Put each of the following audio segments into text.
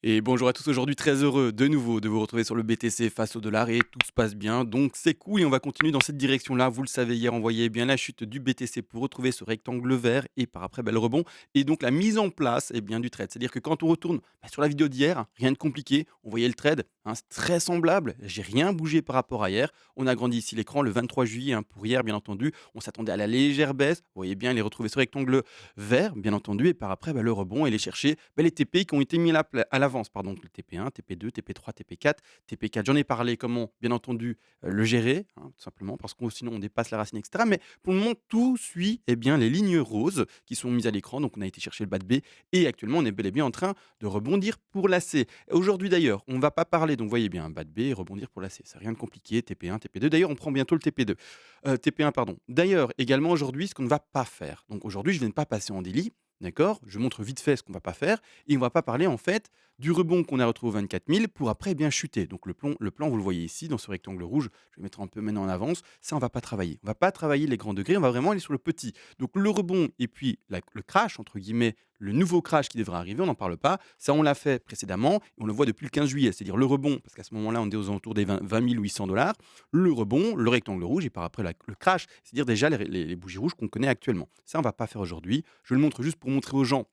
Et bonjour à tous, aujourd'hui très heureux de nouveau de vous retrouver sur le BTC face au dollar et tout se passe bien, donc c'est cool et on va continuer dans cette direction-là. Vous le savez, hier on voyait bien la chute du BTC pour retrouver ce rectangle vert et par après le rebond et donc la mise en place bien, du trade. C'est-à-dire que quand on retourne sur la vidéo d'hier, rien de compliqué, on voyait le trade, c'est très semblable, j'ai rien bougé par rapport à hier. On a grandi ici l'écran le 23 juillet pour hier bien entendu, on s'attendait à la légère baisse, vous voyez bien, il est retrouvé ce rectangle vert bien entendu et par après le rebond et aller chercher les TP qui ont été mis à l'avance, pardon, le TP1, TP2, TP3, TP4, TP4. J'en ai parlé comment, bien entendu, le gérer, tout simplement, parce que sinon on dépasse la racine, etc. Mais pour le moment, tout suit les lignes roses qui sont mises à l'écran. Donc on a été chercher le bas de B et actuellement on est bel et bien en train de rebondir pour la C. Aujourd'hui d'ailleurs, on ne va pas parler, donc voyez bien, bas de B et rebondir pour la C. C'est rien de compliqué, TP1, TP2. D'ailleurs, on prend bientôt le TP2. TP1, pardon. D'ailleurs, également aujourd'hui, ce qu'on ne va pas faire. Donc aujourd'hui, je ne vais pas passer en délit. D'accord? Je montre vite fait ce qu'on va pas faire et on va pas parler en fait du rebond qu'on a retrouvé aux 24 000 pour après bien chuter. Donc le plan, vous le voyez ici dans ce rectangle rouge. Je vais mettre un peu maintenant en avance. Ça, on va pas travailler. On va pas travailler les grands degrés. On va vraiment aller sur le petit. Donc le rebond et puis le crash entre guillemets, le nouveau crash qui devrait arriver. On n'en parle pas. Ça, on l'a fait précédemment et on le voit depuis le 15 juillet. C'est-à-dire le rebond parce qu'à ce moment-là, on est aux alentours des 20 800 dollars. Le rebond, le rectangle rouge et par après le crash. C'est-à-dire déjà les bougies rouges qu'on connaît actuellement. Ça, on va pas faire aujourd'hui. Je le montre juste pour montrer aux gens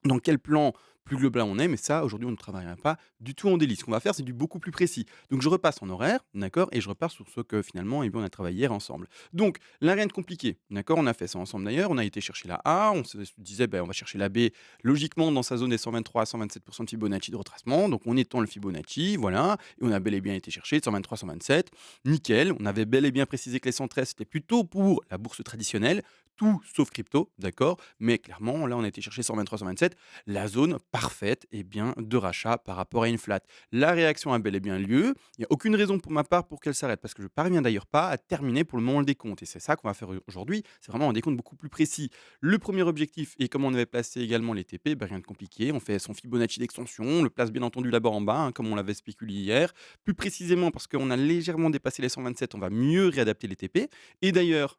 dans quel plan plus global on est, mais ça, aujourd'hui, on ne travaillera pas du tout en délit. Ce qu'on va faire, c'est du beaucoup plus précis. Donc, je repasse en horaire, d'accord, et je repars sur ce que finalement, on a travaillé hier ensemble. Donc, là, rien de compliqué, d'accord, on a fait ça ensemble d'ailleurs, on a été chercher la A, on se disait, ben, on va chercher la B, logiquement, dans sa zone des 123 à 127% de Fibonacci de retracement, donc on étend le Fibonacci, voilà, et on a bel et bien été chercher 123, 127, nickel, on avait bel et bien précisé que les 113, c'était plutôt pour la bourse traditionnelle, tout sauf crypto, d'accord, mais clairement, là, on a été chercher 123, 127, la zone parfaite de rachat par rapport à une flat. La réaction a bel et bien lieu. Il n'y a aucune raison pour ma part pour qu'elle s'arrête parce que je ne parviens d'ailleurs pas à terminer pour le moment le décompte. Et c'est ça qu'on va faire aujourd'hui. C'est vraiment un décompte beaucoup plus précis. Le premier objectif, et comme on avait placé également les TP, rien de compliqué. On fait son Fibonacci d'extension, on le place bien entendu là-bas en bas, comme on l'avait spéculé hier. Plus précisément parce qu'on a légèrement dépassé les 127, on va mieux réadapter les TP. Et d'ailleurs,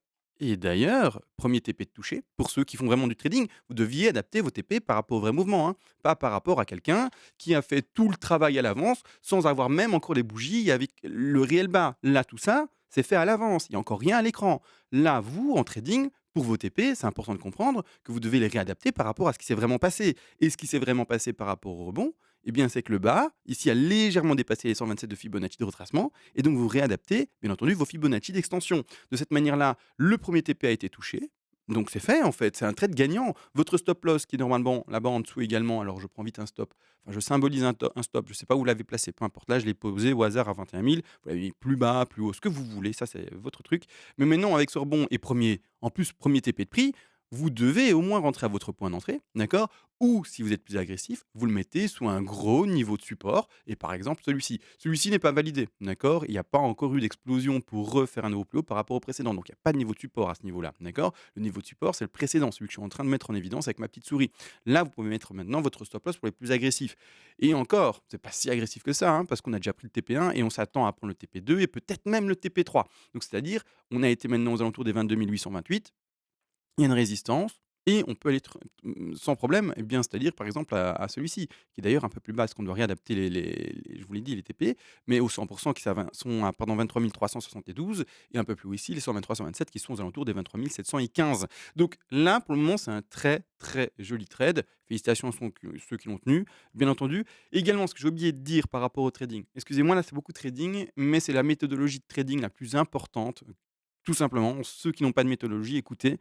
premier TP de toucher, pour ceux qui font vraiment du trading, vous deviez adapter vos TP par rapport au vrai mouvement, pas par rapport à quelqu'un qui a fait tout le travail à l'avance sans avoir même encore les bougies avec le réel bas. Là, tout ça, c'est fait à l'avance. Il n'y a encore rien à l'écran. Là, vous, en trading, pour vos TP, c'est important de comprendre que vous devez les réadapter par rapport à ce qui s'est vraiment passé. Et ce qui s'est vraiment passé par rapport au rebond, c'est que le bas, ici, a légèrement dépassé les 127 de Fibonacci de retracement. Et donc, vous réadaptez, bien entendu, vos Fibonacci d'extension. De cette manière-là, le premier TP a été touché. Donc c'est fait en fait, c'est un trade gagnant. Votre stop loss qui est normalement là-bas en dessous également, alors je prends vite un stop, enfin je symbolise un stop, je ne sais pas où vous l'avez placé, peu importe. Là, je l'ai posé au hasard à 21 000, vous l'avez mis plus bas, plus haut, ce que vous voulez, ça c'est votre truc. Mais maintenant avec ce rebond et en plus premier TP de prix, vous devez au moins rentrer à votre point d'entrée, d'accord? Ou si vous êtes plus agressif, vous le mettez sous un gros niveau de support et par exemple celui-ci. Celui-ci n'est pas validé, d'accord? Il n'y a pas encore eu d'explosion pour refaire un nouveau plus haut par rapport au précédent. Donc il n'y a pas de niveau de support à ce niveau-là, d'accord? Le niveau de support, c'est le précédent, celui que je suis en train de mettre en évidence avec ma petite souris. Là, vous pouvez mettre maintenant votre stop loss pour les plus agressifs. Et encore, c'est pas si agressif que ça, parce qu'on a déjà pris le TP1 et on s'attend à prendre le TP2 et peut-être même le TP3. Donc c'est-à-dire, on a été maintenant aux alentours des 22 828. Il y a une résistance et on peut aller sans problème, c'est-à-dire par exemple à celui-ci, qui est d'ailleurs un peu plus bas parce qu'on doit réadapter je vous l'ai dit, les TP, mais aux 100 qui sont à pardon, 23 372 et un peu plus haut ici, les 123-127 qui sont aux alentours des 23 715. Donc là, pour le moment, c'est un très, très joli trade. Félicitations à ceux qui l'ont tenu, bien entendu. Également, ce que j'ai oublié de dire par rapport au trading, excusez-moi, là, c'est beaucoup de trading, mais c'est la méthodologie de trading la plus importante tout simplement, ceux qui n'ont pas de méthodologie, écoutez,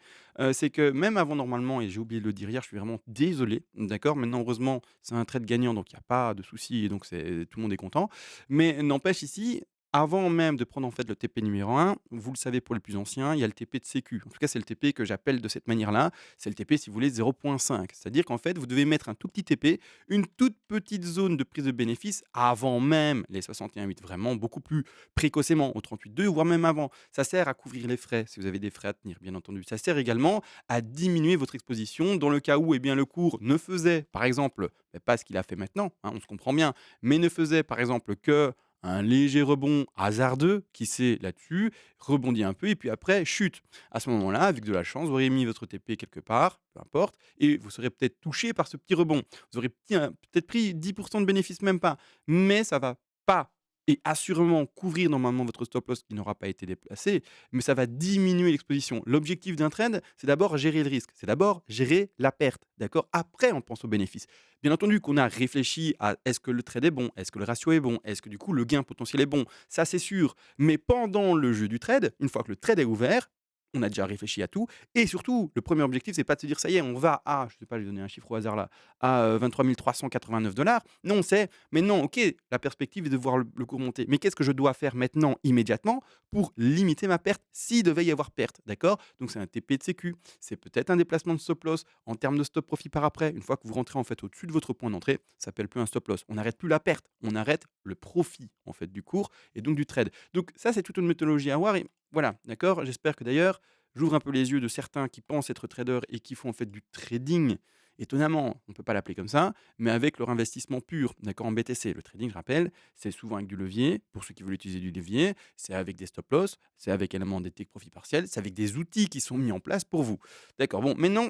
c'est que même avant normalement et j'ai oublié de le dire hier, je suis vraiment désolé, d'accord? Maintenant heureusement, c'est un trade gagnant donc il y a pas de souci et donc c'est tout le monde est content. Mais n'empêche ici, avant même de prendre en fait le TP numéro 1, vous le savez pour les plus anciens, il y a le TP de sécu. En tout cas, c'est le TP que j'appelle de cette manière-là, c'est le TP si vous voulez 0.5. C'est-à-dire qu'en fait, vous devez mettre un tout petit TP, une toute petite zone de prise de bénéfice avant même les 61,8, vraiment beaucoup plus précocement au 38,2 voire même avant. Ça sert à couvrir les frais, si vous avez des frais à tenir, bien entendu. Ça sert également à diminuer votre exposition dans le cas où le cours ne faisait, par exemple, pas ce qu'il a fait maintenant, on se comprend bien, mais ne faisait, par exemple, que un léger rebond hasardeux, qui sait là-dessus, rebondit un peu et puis après chute. À ce moment-là, avec de la chance, vous auriez mis votre TP quelque part, peu importe, et vous serez peut-être touché par ce petit rebond. Vous aurez peut-être pris 10 de bénéfice, même pas, mais ça va pas et assurément couvrir normalement votre stop loss qui n'aura pas été déplacé, mais ça va diminuer l'exposition. L'objectif d'un trade, c'est d'abord gérer le risque, c'est d'abord gérer la perte, d'accord? Après, on pense au bénéfice. Bien entendu qu'on a réfléchi à est-ce que le trade est bon? Est-ce que le ratio est bon? Est-ce que du coup le gain potentiel est bon? Ça, c'est sûr. Mais pendant le jeu du trade, une fois que le trade est ouvert, on a déjà réfléchi à tout et surtout, le premier objectif, c'est pas de se dire: «Ça y est, on va à», je sais pas, je vais donner un chiffre au hasard là, à, 23 389 $. Non, c'est: «Mais non, OK, la perspective est de voir le cours monter, mais qu'est-ce que je dois faire maintenant, immédiatement, pour limiter ma perte s'il devait y avoir perte?» d'accord? Donc c'est un TP de sécu, c'est peut-être un déplacement de stop loss en termes de stop profit par après. Une fois que vous rentrez en fait au-dessus de votre point d'entrée, ça s'appelle plus un stop loss. On n'arrête plus la perte, on arrête le profit en fait du cours et donc du trade. Donc ça, c'est toute une méthodologie à avoir et voilà, d'accord? J'espère que d'ailleurs, j'ouvre un peu les yeux de certains qui pensent être traders et qui font en fait du trading. Étonnamment, on ne peut pas l'appeler comme ça, mais avec leur investissement pur, d'accord, en BTC. Le trading, je rappelle, c'est souvent avec du levier, pour ceux qui veulent utiliser du levier, c'est avec des stop loss, c'est avec également des take profit partiels, c'est avec des outils qui sont mis en place pour vous. D'accord, bon, maintenant,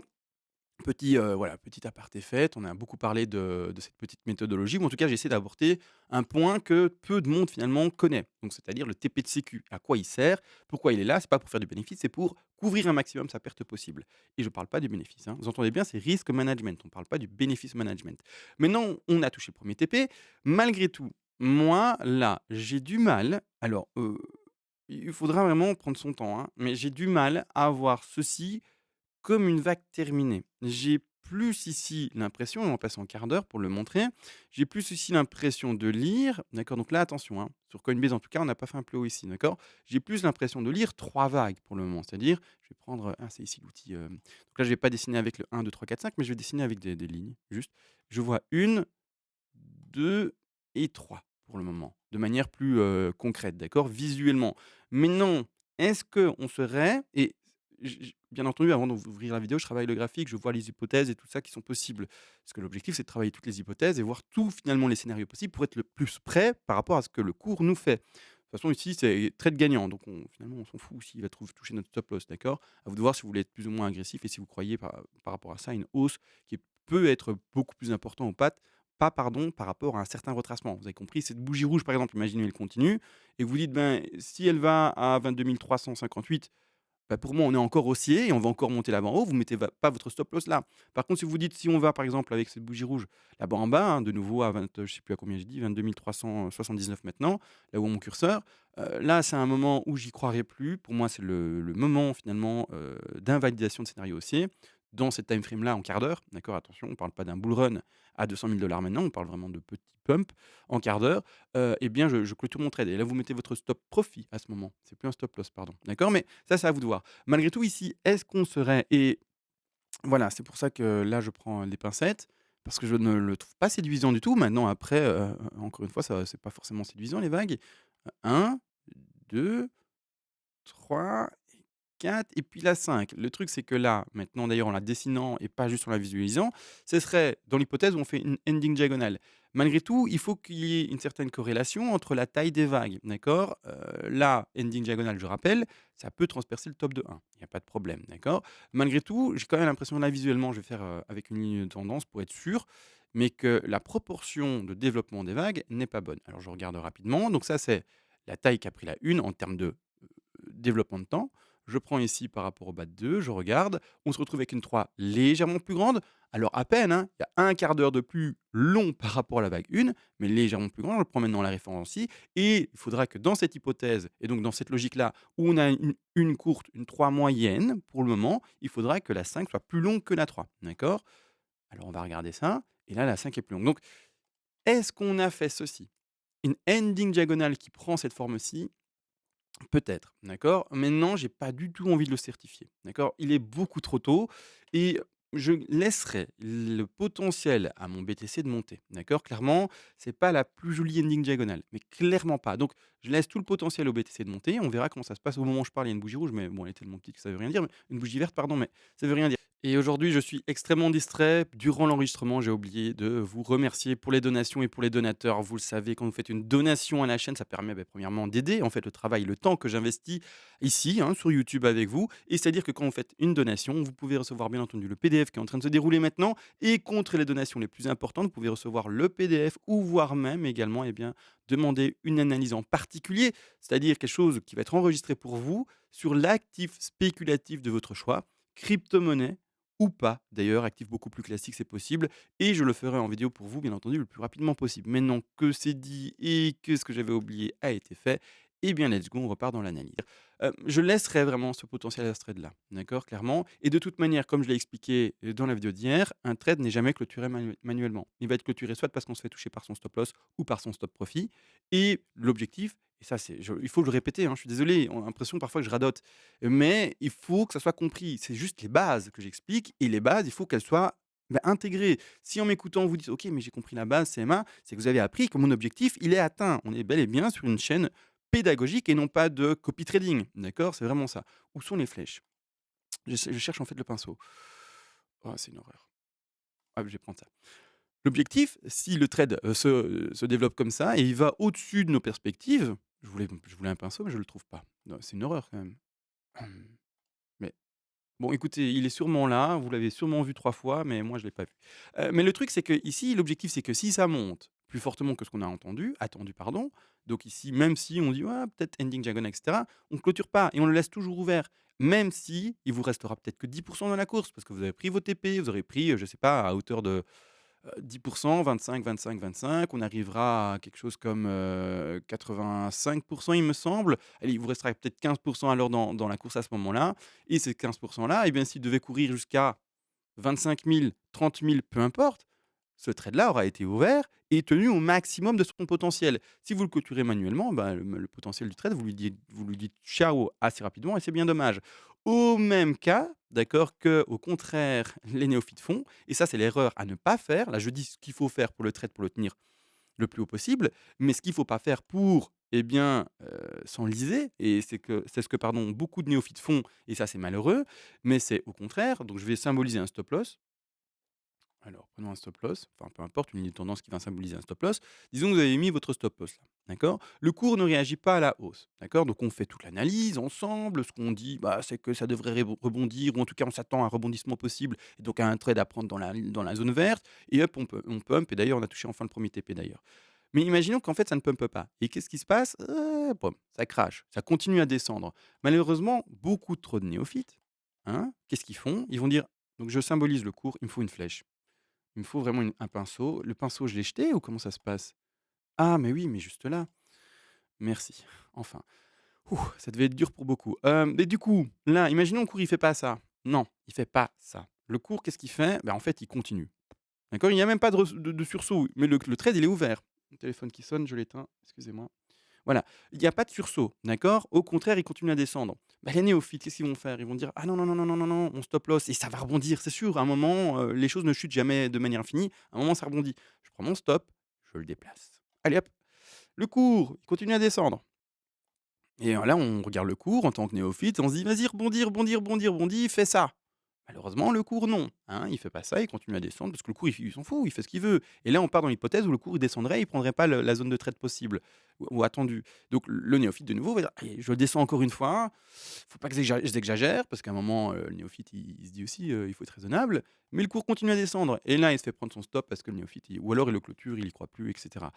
voilà, petit aparté fait, on a beaucoup parlé de cette petite méthodologie ou en tout cas, j'ai essayé d'aborder un point que peu de monde finalement connaît. Donc c'est-à-dire le TP de sécu. À quoi il sert? Pourquoi il est là? C'est pas pour faire du bénéfice, c'est pour couvrir un maximum sa perte possible et je parle pas du bénéfice, hein. Vous entendez bien, c'est risk management, on parle pas du bénéfice management. Maintenant, on a touché le premier TP. Malgré tout, moi, là, j'ai du mal alors, il faudra vraiment prendre son temps, hein, mais j'ai du mal à voir ceci comme une vague terminée. J'ai plus ici l'impression, et on va passer en quart d'heure pour le montrer, j'ai plus ici l'impression de lire, d'accord? Donc là, attention, hein, sur Coinbase en tout cas, on n'a pas fait un plot ici, d'accord? J'ai plus l'impression de lire 3 vagues pour le moment, c'est-à-dire, je vais prendre, ah c'est ici l'outil, donc là je vais pas dessiner avec le 1, 2, 3, 4, 5, mais je vais dessiner avec des lignes, juste. Je vois une, 2 et 3 pour le moment, de manière plus, concrète, d'accord? Visuellement. Maintenant, est-ce qu'on serait et j bien entendu, avant d'ouvrir la vidéo, je travaille le graphique, je vois les hypothèses et tout ça qui sont possibles. Parce que l'objectif, c'est de travailler toutes les hypothèses et voir tous finalement les scénarios possibles pour être le plus près par rapport à ce que le cours nous fait. De toute façon, ici, c'est trade gagnant, donc finalement, on s'en fout s'il va toucher notre stop loss, d'accord? À vous de voir si vous voulez être plus ou moins agressif et si vous croyez par rapport à ça, une hausse qui peut être beaucoup plus importante ou pas pardon, par rapport à un certain retracement. Vous avez compris, cette bougie rouge, par exemple, imaginez elle continue et vous dites: «Ben, si elle va à 22 358, bah, pour moi, on est encore haussier et on va encore monter là-bas en haut, vous mettez pas votre stop loss là. Par contre, si vous dites, si on va par exemple avec cette bougie rouge là-bas en bas, hein, de nouveau à 20, je sais plus à combien j'ai dit, 22 379 maintenant, là où est mon curseur, là, c'est un moment où j'y croirais plus. Pour moi, c'est le moment finalement d'invalidation de scénario haussier dans cette time frame là en quart d'heure. D'accord, attention, on ne parle pas d'un bull run à 200 000 maintenant, on parle vraiment de petits pumps en quart d'heure. Eh bien, je clôture mon trade et là, vous mettez votre stop profit à ce moment. C'est plus un stop loss, pardon. D'accord, mais ça, c'est à vous de voir. Malgré tout, ici, est-ce qu'on serait et voilà, c'est pour ça que là, je prends des pincettes parce que je ne le trouve pas séduisant du tout. Maintenant, après, encore une fois, ça c'est pas forcément séduisant les vagues. 1, 2, 3 et 4 et puis la 5. Le truc, c'est que là, maintenant d'ailleurs en la dessinant et pas juste en la visualisant, ce serait dans l'hypothèse où on fait une ending diagonale. Malgré tout, il faut qu'il y ait une certaine corrélation entre la taille des vagues, d'accord? Là, ending diagonale, je rappelle, ça peut transpercer le top de 1, il y a pas de problème, d'accord? Malgré tout, j'ai quand même l'impression là visuellement, je vais faire, avec une ligne de tendance pour être sûr, mais que la proportion de développement des vagues n'est pas bonne. Alors je regarde rapidement, donc ça c'est la taille qu'a pris la une en termes de développement de temps. Je prends ici par rapport au bas de 2, je regarde, on se retrouve avec une 3 légèrement plus grande. Alors à peine, hein, il y a un quart d'heure de plus long par rapport à la vague 1, mais légèrement plus grande. Je prends maintenant la référence ici et il faudra que dans cette hypothèse et donc dans cette logique-là, où on a une courte, une 3 moyenne pour le moment, il faudra que la 5 soit plus longue que la 3, d'accord? Alors on va regarder ça et là la 5 est plus longue. Donc est-ce qu'on a fait ceci? Une ending diagonale qui prend cette forme-ci, peut-être, d'accord? Maintenant, j'ai pas du tout envie de le certifier, d'accord? Il est beaucoup trop tôt et je laisserai le potentiel à mon BTC de monter, d'accord? Clairement, c'est pas la plus jolie ending diagonale, mais clairement pas. Donc, je laisse tout le potentiel au BTC de monter. On verra comment ça se passe. Au moment où je parle, il y a une bougie rouge, mais bon, elle est tellement petite que ça veut rien dire. Une bougie verte, pardon, mais ça veut rien dire. Et aujourd'hui, je suis extrêmement distrait. Durant l'enregistrement, j'ai oublié de vous remercier pour les donations et pour les donateurs. Vous le savez, quand vous faites une donation à la chaîne, ça permet premièrement d'aider en fait le travail, le temps que j'investis ici sur YouTube avec vous. Et c'est-à-dire que quand vous faites une donation, vous pouvez recevoir bien entendu le PDF qui est en train de se dérouler maintenant. Et contre les donations les plus importantes, vous pouvez recevoir le PDF ou voire même également demander une analyse en particulier, c'est-à-dire quelque chose qui va être enregistré pour vous sur l'actif spéculatif de votre choix, crypto-monnaie ou pas d'ailleurs, actif beaucoup plus classique, c'est possible et je le ferai en vidéo pour vous, bien entendu, le plus rapidement possible. Maintenant que c'est dit et que ce que j'avais oublié a été fait, eh bien let's go, on repart dans l'analyse. Je laisserai vraiment ce potentiel à ce trade-là, d'accord? Clairement et de toute manière, comme je l'ai expliqué, dans la vidéo d'hier, un trade n'est jamais clôturé manuellement. Il va être clôturé soit parce qu'on se fait toucher par son stop loss ou par son stop profit et l'objectif et ça c'est il faut le répéter, je suis désolé, on a l'impression parfois que je radote, mais il faut que ça soit compris. C'est juste les bases que j'explique et les bases, il faut qu'elles soient, intégrées. Si en m'écoutant, vous dites: «OK, mais j'ai compris la base CMA», c'est que vous avez appris que mon objectif, il est atteint. On est bel et bien sur une chaîne pédagogique et non pas de copy trading, d'accord? C'est vraiment ça. Où sont les flèches? Je cherche en fait le pinceau. Oh, c'est une horreur. Ah, je vais prendre ça. L'objectif, si le trade, se développe comme ça et il va au-dessus de nos perspectives, je voulais un pinceau, mais je ne le trouve pas. Non, c'est une horreur quand même. Mais bon, écoutez, il est sûrement là, vous l'avez sûrement vu 3 fois, mais moi je l'ai pas vu. Mais le truc, c'est que ici, l'objectif, c'est que si ça monte plus fortement que ce qu'on a attendu pardon, donc ici, même si on dit: «Ouais, peut-être ending diagonale» et cetera, on ne clôture pas et on le laisse toujours ouvert. Même si il vous restera peut-être que 10 dans la course parce que vous avez pris vos TP, vous aurez pris, je sais pas, à hauteur de 10 25, 25, 25, on arrivera à quelque chose comme, 85 il me semble. Allez, il vous restera peut-être 15 alors dans la course à ce moment-là et ces 15 là, eh bien, s'il devait courir jusqu'à 25 000, 30 000, peu importe, ce trade-là aura été ouvert et tenu au maximum de son potentiel. Si vous le clôturez manuellement, le potentiel du trade, vous lui dites ciao assez rapidement et c'est bien dommage. Au même cas, d'accord, que au contraire, les néophytes font, et ça, c'est l'erreur à ne pas faire. Là, je dis ce qu'il faut faire pour le trade, pour le tenir le plus haut possible, mais ce qu'il ne faut pas faire pour, s'enliser et c'est ce que, pardon, beaucoup de néophytes font et ça, c'est malheureux, mais c'est au contraire, donc je vais symboliser un stop loss. Alors, prenons un stop loss, enfin peu importe, une ligne de tendance qui va symboliser un stop loss. Disons que vous avez mis votre stop loss là, d'accord? Le cours ne réagit pas à la hausse, d'accord? Donc on fait toute l'analyse ensemble. Ce qu'on dit, c'est que ça devrait rebondir, ou en tout cas on s'attend à un rebondissement possible, et donc à un trade à prendre dans la zone verte. Et hop, on pump. Et d'ailleurs, on a touché enfin le premier TP d'ailleurs. Mais imaginons qu'en fait ça ne pumpe pas. Et qu'est-ce qui se passe? Boum, ça crache, ça continue à descendre. Malheureusement, beaucoup trop de néophytes, qu'est-ce qu'ils font? Ils vont dire, donc je symbolise le cours, il me faut une flèche. Il me faut vraiment un pinceau. Le pinceau, je l'ai jeté ou comment ça se passe? Ah, mais oui, mais juste là. Merci, enfin. Ouh, ça devait être dur pour beaucoup. Mais du coup, là, imaginons le cours, il fait pas ça. Non, il fait pas ça. Le cours, qu'est-ce qu'il fait? En fait, il continue. D'accord? Il n'y a même pas de sursaut, mais le trade, il est ouvert. Mon téléphone qui sonne, je l'éteins, excusez-moi. Voilà, il n'y a pas de sursaut, d'accord? Au contraire, il continue à descendre. Les néophytes, qu'est-ce qu'ils vont faire? Ils vont dire: «Ah non, non, non, non, non, non, non, on stop loss» et ça va rebondir, c'est sûr. À un moment, les choses ne chutent jamais de manière infinie. À un moment, ça rebondit. Je prends mon stop, je le déplace. Allez hop, le cours, il continue à descendre et là, on regarde le cours en tant que néophyte, on se dit: «Vas-y, rebondis, rebondis, rebondis, rebondis, fais ça». Malheureusement, le cours, non, il fait pas ça, il continue à descendre parce que le cours, il s'en fout, il fait ce qu'il veut et là, on part dans l'hypothèse où le cours, il descendrait, il prendrait pas la zone de trade possible ou attendue. Donc le néophyte, de nouveau, va dire: «Allez, je descends encore une fois, faut pas que j'exagère» parce qu'à un moment, le néophyte, il se dit aussi, «Il faut être raisonnable», mais le cours continue à descendre et là, il se fait prendre son stop parce que le néophyte, ou alors il le clôture, il y croit plus et cetera.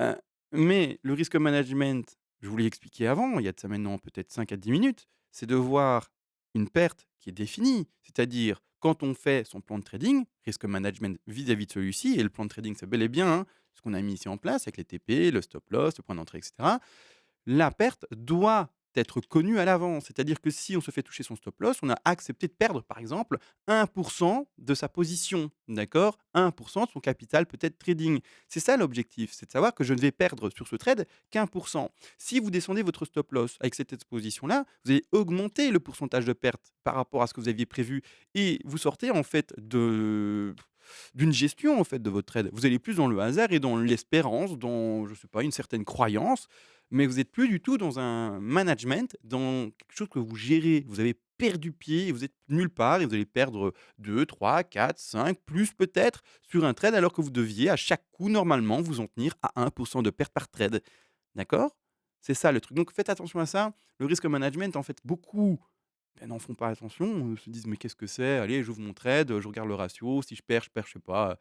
Heu, mais le risque management, je vous l'ai expliqué avant, il y a de ça maintenant peut-être 5 à 10 minutes, c'est de voir une perte qui est définie. C'est-à-dire, quand on fait son plan de trading, risque management vis-à-vis de celui-ci, et le plan de trading, c'est bel et bien ce qu'on a mis ici en place avec les TP, le stop loss, le point d'entrée, etc. La perte doit être connue à l'avance. C'est-à-dire que si on se fait toucher son stop loss, on a accepté de perdre, par exemple, 1 de sa position, d'accord? 1 de son capital peut-être trading. C'est ça l'objectif, c'est de savoir que je ne vais perdre sur ce trade qu'1. Si vous descendez votre stop loss avec cette exposition-là, vous allez augmenter le pourcentage de perte par rapport à ce que vous aviez prévu et vous sortez en fait d'une gestion en fait de votre trade. Vous allez plus dans le hasard et dans l'espérance, dans je sais pas, une certaine croyance, mais vous êtes plus du tout dans un management, dans quelque chose que vous gérez. Vous avez perdu pied et vous êtes nulle part et vous allez perdre 2, 3, 4, 5, plus peut-être sur un trade alors que vous deviez à chaque coup normalement vous en tenir à 1 de perte par trade. D'accord? C'est ça le truc. Donc faites attention à ça. Le risque management, en fait, beaucoup n'en font pas attention, se disent: «Mais qu'est-ce que c'est? Allez, j'ouvre mon trade, je regarde le ratio, si je perds, je sais pas».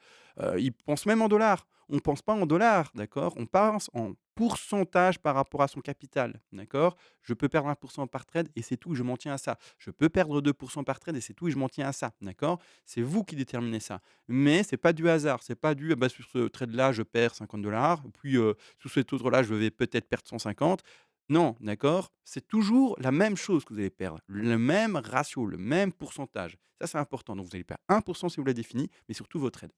Ils pensent même en dollars. On ne pense pas en dollars, d'accord? On pense en pourcentage par rapport à son capital, d'accord? Je peux perdre 1 par trade et c'est tout, je m'en tiens à ça. Je peux perdre 2 par trade et c'est tout et je m'en tiens à ça, d'accord? C'est vous qui déterminez ça. Mais c'est pas du hasard, c'est pas du: «Ah bah, sur ce trade-là, je perds 50 puis, sur cet autre-là, je vais peut-être perdre 150». Non, d'accord? C'est toujours la même chose que vous allez perdre, le même ratio, le même pourcentage. Ça, c'est important. Donc vous allez perdre 1 si vous l'avez défini, mais surtout votre aide.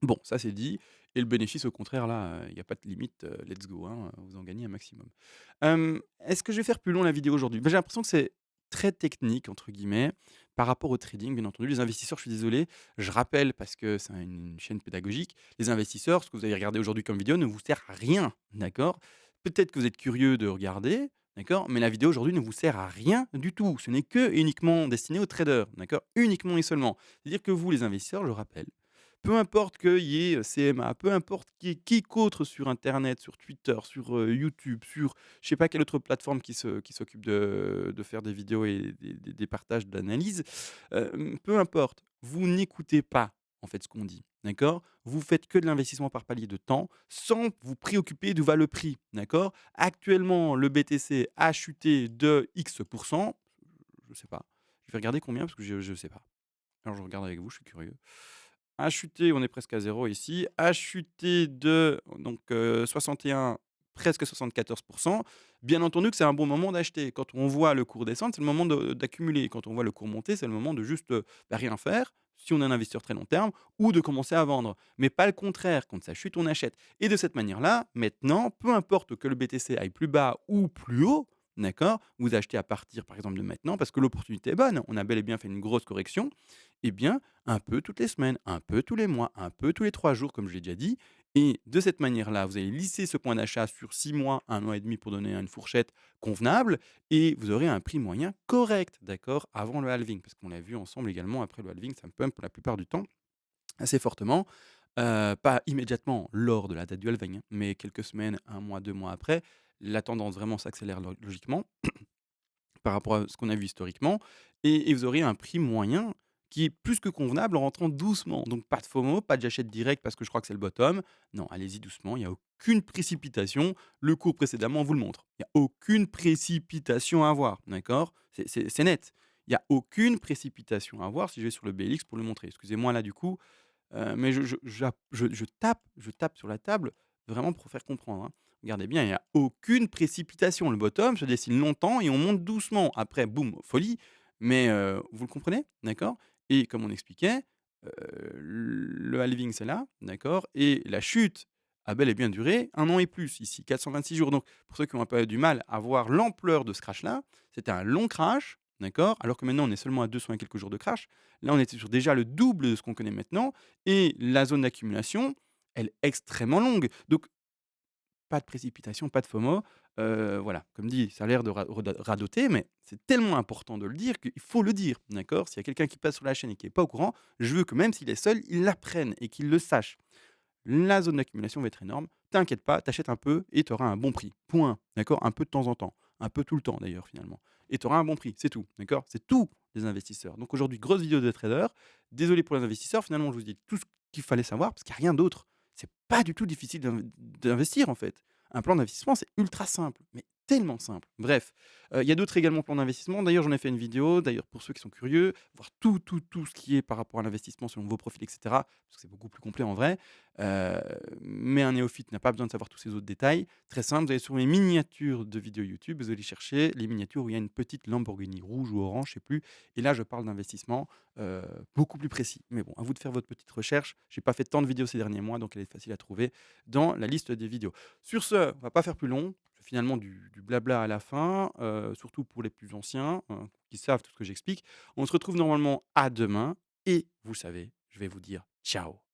Bon, ça c'est dit et le bénéfice au contraire là, il y a pas de limite, let's go, hein, vous en gagnez un maximum. Est-ce que je vais faire plus long la vidéo aujourd'hui? Bah, j'ai l'impression que c'est très «technique» entre guillemets par rapport au trading, bien entendu. Les investisseurs, je suis désolé, je rappelle parce que c'est une chaîne pédagogique, les investisseurs, ce que vous avez regardé aujourd'hui comme vidéo ne vous sert à rien, d'accord? Peut-être que vous êtes curieux de regarder, d'accord? Mais la vidéo aujourd'hui ne vous sert à rien du tout. Ce n'est que et uniquement destiné aux traders, d'accord? Uniquement et seulement. C'est-à-dire que vous les investisseurs, je rappelle, peu importe qu'il y ait, CMA, peu importe qui quiconque sur internet, sur Twitter, sur, YouTube, sur je sais pas quelle autre plateforme qui s'occupe de faire des vidéos et des partages d'analyse, peu importe, vous n'écoutez pas, en fait, ce qu'on dit, d'accord? Vous faites que de l'investissement par palier de temps, sans vous préoccuper d'où va le prix, d'accord? Actuellement, le BTC a chuté de X je sais pas. Je vais regarder combien parce que je sais pas. Alors je regarde avec vous, je suis curieux. A chuté, on est presque à 0 ici, a chuté de donc 61, presque 74. Bien entendu que c'est un bon moment d'acheter. Quand on voit le cours descendre, c'est le moment d'accumuler. Quand on voit le cours monter, c'est le moment de juste, bah, rien faire, si on est un investisseur très long terme ou de commencer à vendre. Mais pas le contraire, quand ça chute, on achète et de cette manière-là, maintenant, peu importe que le BTC aille plus bas ou plus haut, d'accord? Vous achetez à partir, par exemple, de maintenant parce que l'opportunité est bonne. On a bel et bien fait une grosse correction, eh bien, un peu toutes les semaines, un peu tous les mois, un peu tous les 3 jours, comme je l'ai déjà dit. Et de cette manière-là, vous allez lisser ce point d'achat sur 6 mois, 1 an et demi pour donner une fourchette convenable et vous aurez un prix moyen correct, d'accord, avant le halving. Parce qu'on l'a vu ensemble également, après le halving, ça pump pour la plupart du temps assez fortement. Pas immédiatement lors de la date du halving, hein, mais quelques semaines, 1 mois, 2 mois après, la tendance vraiment s'accélère logiquement par rapport à ce qu'on a vu historiquement et vous aurez un prix moyen qui est plus que convenable en rentrant doucement. Donc pas de FOMO, pas de j'achète direct parce que je crois que c'est le bottom. Non, allez-y doucement, il y a aucune précipitation. Le cours précédemment vous le montre. Il y a aucune précipitation à avoir, d'accord? C'est net. Il y a aucune précipitation à avoir si je vais sur le BLX pour le montrer. Excusez-moi là du coup, mais je tape sur la table vraiment pour faire comprendre, hein. Regardez bien, il y a aucune précipitation. Le bottom se dessine longtemps et on monte doucement. Après, boum, folie. Mais, vous le comprenez? D'accord? Et comme on expliquait, le halving, c'est là, d'accord? Et la chute a bel et bien duré 1 an et plus ici, 426 jours. Donc pour ceux qui ont un peu du mal à voir l'ampleur de ce crash-là, c'était un long crash, d'accord? Alors que maintenant on est seulement à 200 et quelques jours de crash. Là, on était sur déjà le double de ce qu'on connaît maintenant et la zone d'accumulation, elle est extrêmement longue. Donc pas de précipitation, pas de FOMO. Voilà, comme dit, ça a l'air de radoter, mais c'est tellement important de le dire qu'il faut le dire, d'accord? S'il y a quelqu'un qui passe sur la chaîne et qui est pas au courant, je veux que même s'il est seul, il l'apprenne et qu'il le sache. La zone d'accumulation va être énorme. T'inquiète pas, t'achètes un peu et tu auras un bon prix. Point. D'accord? Un peu de temps en temps. Un peu tout le temps d'ailleurs finalement. Et tu auras un bon prix. C'est tout. D'accord? C'est tout les investisseurs. Donc aujourd'hui, grosse vidéo de trader. Désolé pour les investisseurs. Finalement, je vous dis tout ce qu'il fallait savoir parce qu'il n'y a rien d'autre. C'est pas du tout difficile d'investir en fait. Un plan d'investissement, c'est ultra simple, mais tellement simple. Bref, il y a d'autres également plans d'investissement. D'ailleurs, j'en ai fait une vidéo. D'ailleurs, pour ceux qui sont curieux, voir tout ce qui est par rapport à l'investissement selon vos profils, etc. Parce que c'est beaucoup plus complet en vrai. Heu, mais un néophyte n'a pas besoin de savoir tous ces autres détails. Très simple, vous allez sur mes miniatures de vidéos YouTube, vous allez chercher les miniatures où il y a une petite Lamborghini rouge ou orange, je sais plus et là je parle d'investissement, beaucoup plus précis. Mais bon, à vous de faire votre petite recherche. J'ai pas fait tant de vidéos ces derniers mois, donc elle est facile à trouver dans la liste des vidéos. Sur ce, on va pas faire plus long. Finalement du blabla à la fin, surtout pour les plus anciens, qui savent tout ce que j'explique. On se retrouve normalement à demain et vous savez, je vais vous dire ciao.